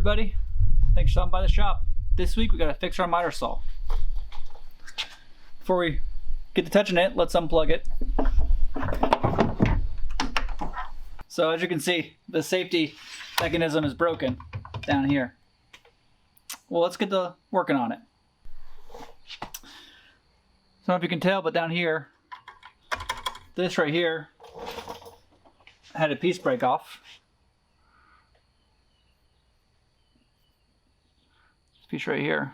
everybody. Thanks for stopping by the shop. This week we got to fix our miter saw. Before we get to touching it, let's unplug it. So as you can see, the safety mechanism is broken down here. Well, let's get to working on it. So I don't know if you can tell, but down here, this right here had a piece break off. This piece right here.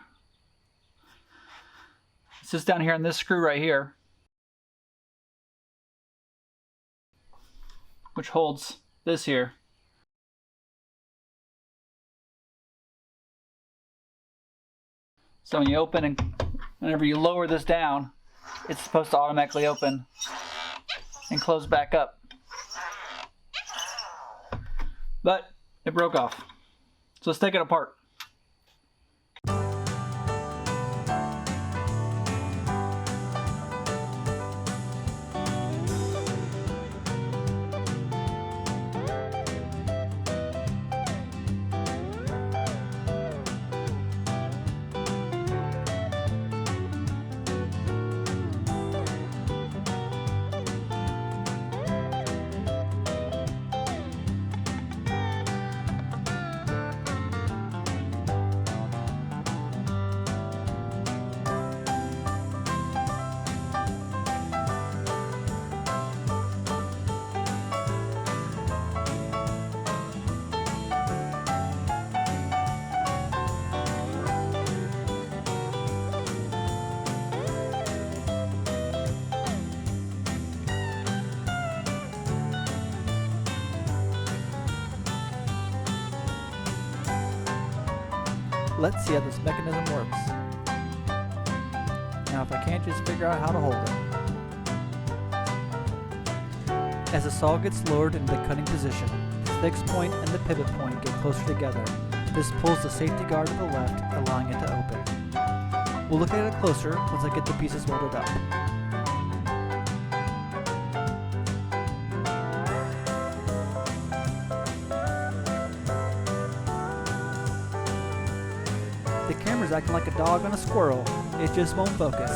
It's just down here on this screw right here, which holds this here. So when you open and whenever you lower this down, it's supposed to automatically open and close back up. But it broke off. So let's take it apart. Let's see how this mechanism works. Now if I can't just figure out how to hold it. As the saw gets lowered into the cutting position, the fix point and the pivot point get closer together. This pulls the safety guard to the left, allowing it to open. We'll look at it closer once I get the pieces welded up. The camera's acting like a dog on a squirrel. It just won't focus.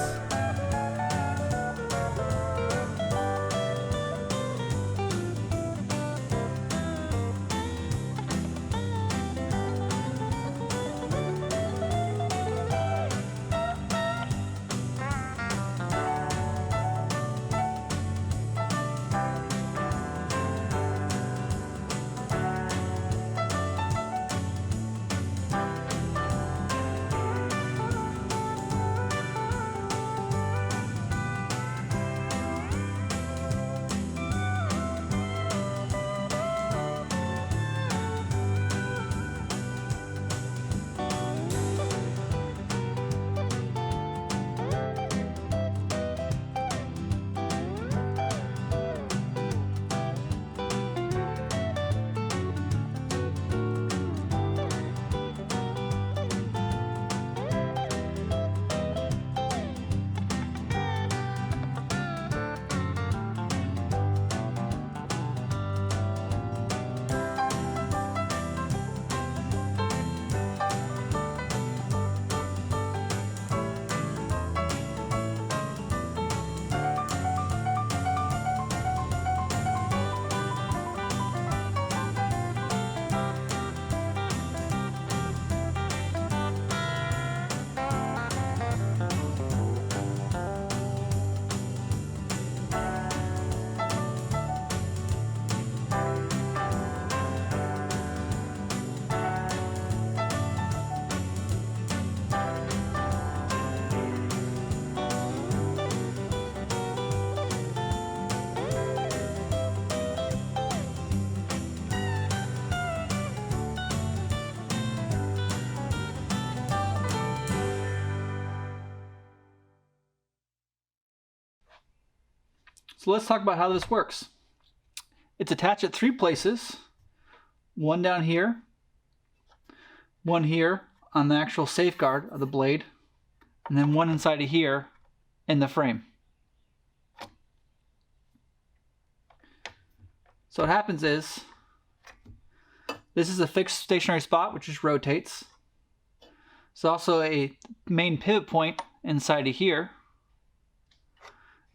So let's talk about how this works. It's attached at 3 places. One down here, one here on the actual safeguard of the blade, and then one inside of here in the frame. So what happens is This is a fixed stationary spot, which just rotates. There's also a main pivot point inside of here.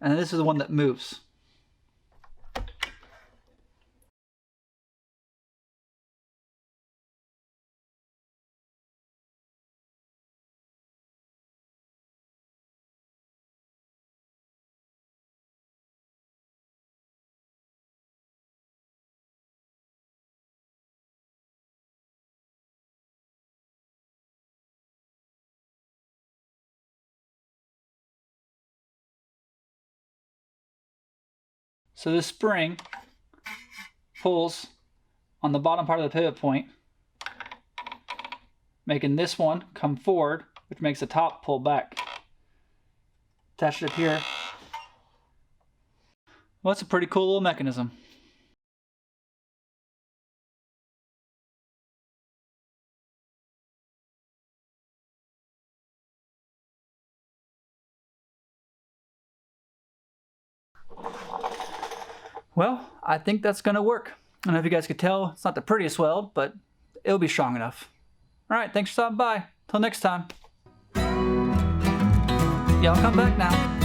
And this is the one that moves. So this spring pulls on the bottom part of the pivot point, making this one come forward, which makes the top pull back. Attached it here. Well, that's a pretty cool little mechanism. Well, I think that's going to work. I don't know if you guys could tell, it's not the prettiest weld, but it'll be strong enough. All right, thanks for stopping by. Till next time. Y'all come back now.